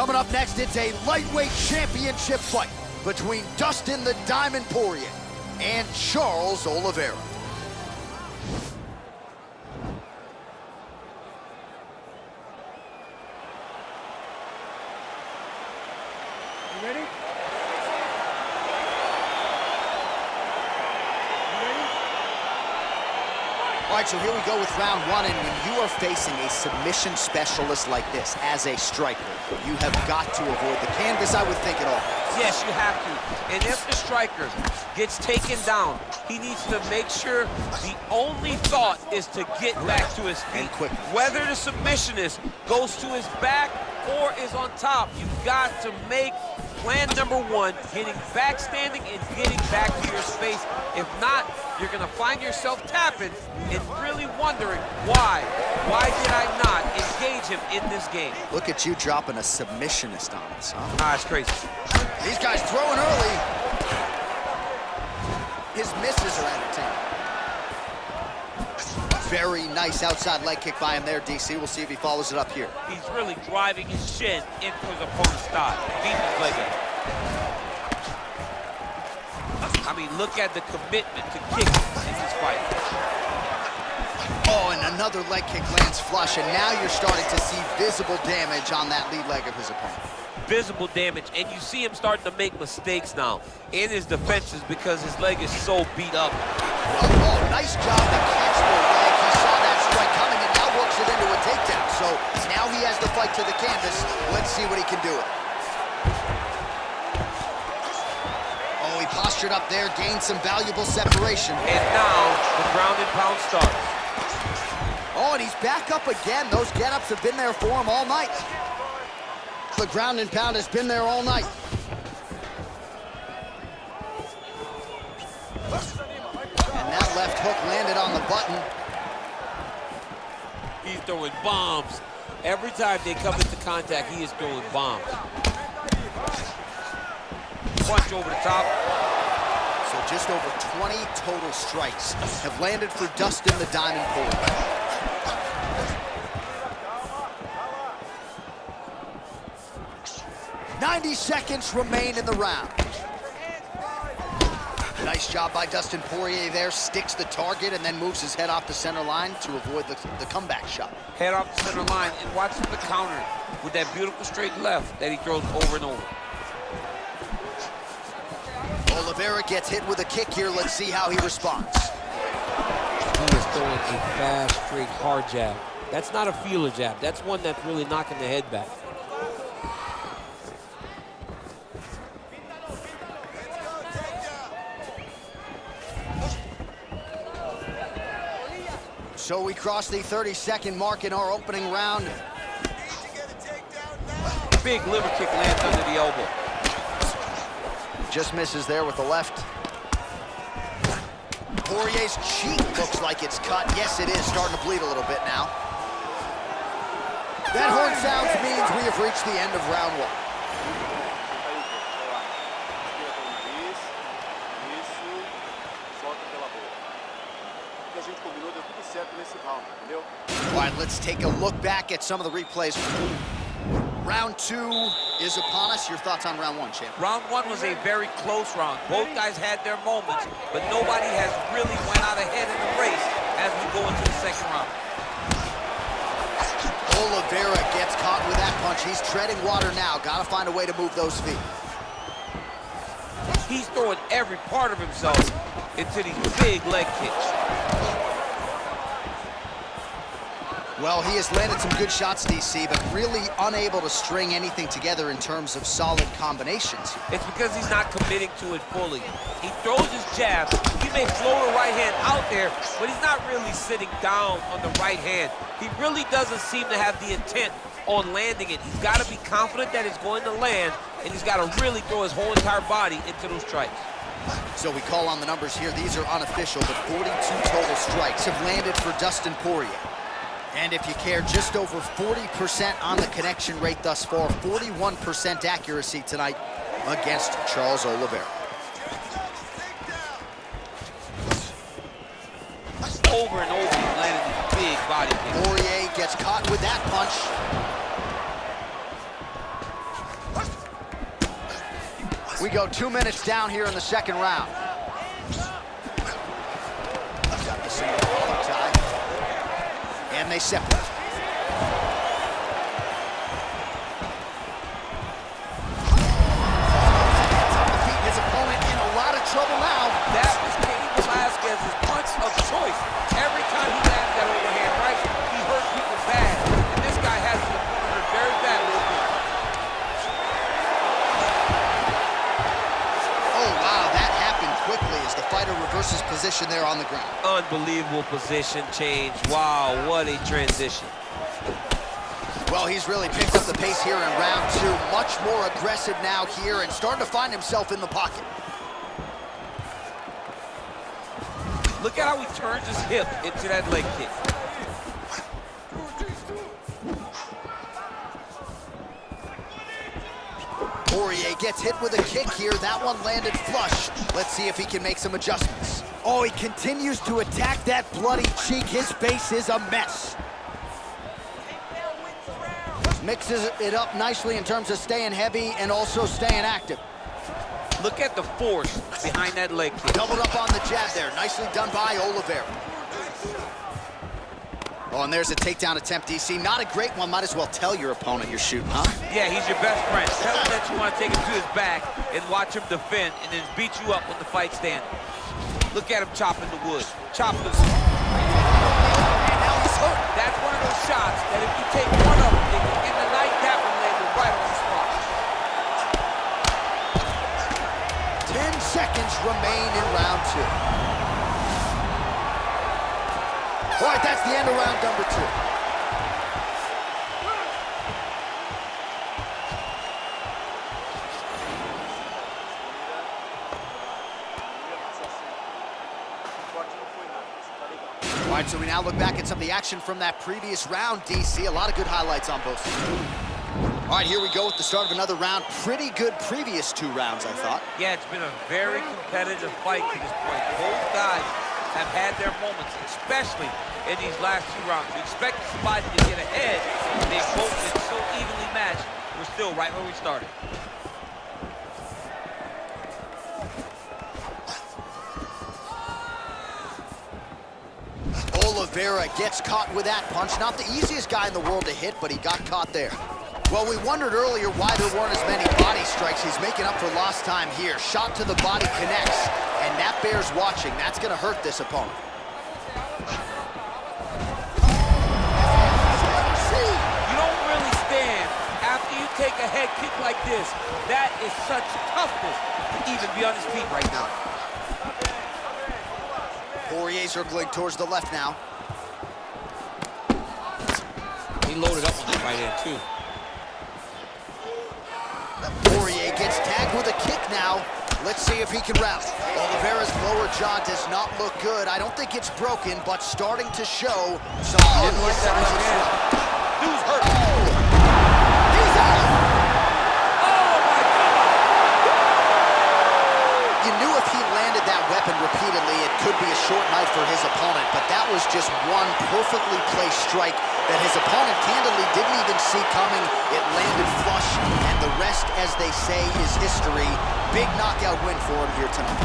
Coming up next, it's a lightweight championship fight between Dustin the Diamond Poirier and Charles Oliveira. You ready? All right, so here we go with round one, and when you are facing a submission specialist like this as a striker, you have got to avoid the canvas, I would think, at all. Yes, you have to. And if the striker gets taken down, he needs to make sure the only thought is to get back to his feet. And quick. Whether the submissionist goes to his back or is on top, you've got to make plan number one, getting back standing and getting back to your space. If not, you're gonna find yourself tapping and really wondering why. Why did I not engage him in this game? Look at you dropping a submissionist on us, huh? Ah, it's crazy. These guys throwing early. His misses are entertaining. Very nice outside leg kick by him there, DC. We'll see if he follows it up here. He's really driving his shin into his opponent's thigh. Beating his leg up. I mean, look at the commitment to kicking in this fight. Oh, and another leg kick lands flush, and now you're starting to see visible damage on that lead leg of his opponent. Visible damage, and you see him starting to make mistakes now in his defenses because his leg is so beat up. Well, oh, nice job to catch the leg. He saw that strike coming and now works it into a takedown. So now he has the fight to the canvas. Let's see what he can do. Oh, he postured up there, gained some valuable separation. And now the ground and pound starts. Oh, and he's back up again. Those get-ups have been there for him all night. The ground and pound has been there all night. And that left hook landed on the button. He's throwing bombs. Every time they come into contact, he is throwing bombs. Punch over the top. So just over 20 total strikes have landed for Dustin the Diamond Poirier. 90 seconds remain in the round. Nice job by Dustin Poirier there. Sticks the target and then moves his head off the center line to avoid the comeback shot. Head off the center line and watch him the counter with that beautiful straight left that he throws over and over. Oliveira gets hit with a kick here. Let's see how he responds. He is throwing a fast, straight, hard jab. That's not a feeler jab. That's one that's really knocking the head back. So we cross the 30-second mark in our opening round. Big liver kick lands under the elbow. Just misses there with the left. Poirier's cheek looks like it's cut. Yes, it is starting to bleed a little bit now. That horn sounds means we have reached the end of round one. All right, let's take a look back at some of the replays. Round two is upon us. Your thoughts on round one, champ? Round one was a very close round. Both guys had their moments, but nobody has really went out ahead in the race as we go into the second round. Oliveira gets caught with that punch. He's treading water now. Got to find a way to move those feet. He's throwing every part of himself into these big leg kicks. Well, he has landed some good shots, DC, but really unable to string anything together in terms of solid combinations. It's because he's not committing to it fully. He throws his jab. He may float a right hand out there, but he's not really sitting down on the right hand. He really doesn't seem to have the intent on landing it. He's got to be confident that it's going to land, and he's got to really throw his whole entire body into those strikes. So we call on the numbers here. These are unofficial, but 42 total strikes have landed for Dustin Poirier. And if you care, just over 40% on the connection rate thus far, 41% accuracy tonight against Charles Oliveira. Over and over, he's landing these big body kicks. Poirier gets caught with that punch. We go 2 minutes down here in the second round. Got the single collar tie. And they separate. His opponent in a lot of trouble now. That was Cain Velasquez's punch of choice. Every time he landed that overhand right, he hurt people bad. And this guy has his opponent hurt very bad a little bit. Oh, wow, that happened quickly as the fighter reverses position there on the ground. Unbelievable position change. Wow, what a transition. Well, he's really picked up the pace here in round 2. Much more aggressive now here and starting to find himself in the pocket. Look at how he turns his hip into that leg kick. Poirier gets hit with a kick here. That one landed flush. Let's see if he can make some adjustments. Oh, he continues to attack that bloody cheek. His face is a mess. Mixes it up nicely in terms of staying heavy and also staying active. Look at the force behind that leg kick. Doubled up on the jab there. Nicely done by Oliveira. Oh, and there's a takedown attempt, DC. Not a great one. Might as well tell your opponent you're shooting, huh? Yeah, he's your best friend. Tell him that you want to take him to his back and watch him defend and then beat you up when the fight's standing. Look at him chopping the wood. Chopping the wood. Now he's hurt. That's one of those shots that if you take one of them, they can end the night. That one landed right on the spot. 10 seconds remain in round 2. All right, that's the end of round number 2. All right, so we now look back at some of the action from that previous round, DC. A lot of good highlights on both sides. All right, here we go with the start of another round. Pretty good previous 2 rounds, I thought. Yeah, it's been a very competitive fight to this point. Both guys have had their moments, especially in these last 2 rounds. We expected somebody to get ahead. They've both been so evenly matched. We're still right where we started. Oliveira gets caught with that punch. Not the easiest guy in the world to hit, but he got caught there. Well, we wondered earlier why there weren't as many body strikes. He's making up for lost time here. Shot to the body connects, and that bears watching. That's going to hurt this opponent. You don't really stand after you take a head kick like this. That is such toughness to even be on his feet right now. Poirier circling towards the left now. He loaded up on that right hand, too. Poirier gets tagged with a kick now. Let's see if he can rally. Oliveira's lower jaw does not look good. I don't think it's broken, but starting to show some obvious signs of swelling. Dude's hurt. He's out! Oh, my God! You knew if he landed that weapon repeatedly, it could be a short night for his opponent, but that was just one perfectly placed strike that his opponent candidly didn't even see coming. It landed flush, and the rest, as they say, is history. Big knockout win for him here tonight.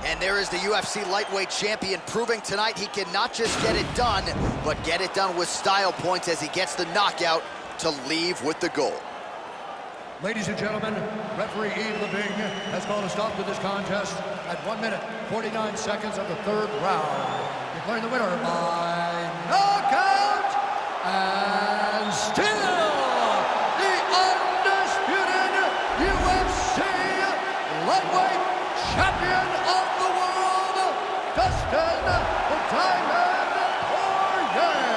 And there is the UFC lightweight champion proving tonight he can not just get it done, but get it done with style points as he gets the knockout to leave with the gold. Ladies and gentlemen, referee Yves Leving has called a stop to this contest at 1 minute, 49 seconds of the 3rd round. Declaring the winner by knockout and still the undisputed UFC lightweight champion of the world, Dustin the Diamond Poirier.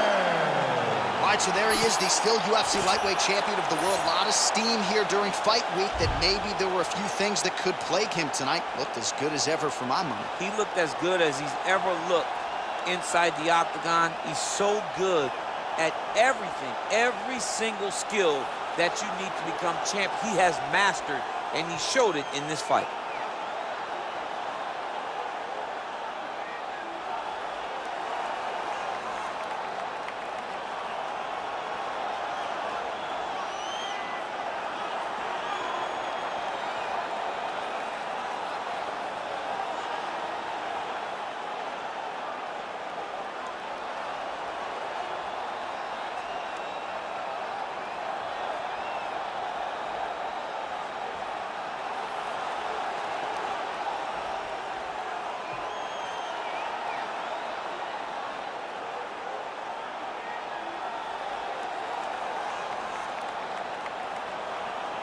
All right, so there he is, the still UFC lightweight champion of the world. A lot of steam here during fight week that maybe there were a few things that could plague him tonight. Looked as good as ever for my money. He looked as good as he's ever looked inside the octagon. He's so good at everything, every single skill that you need to become champ. He has mastered, and he showed it in this fight.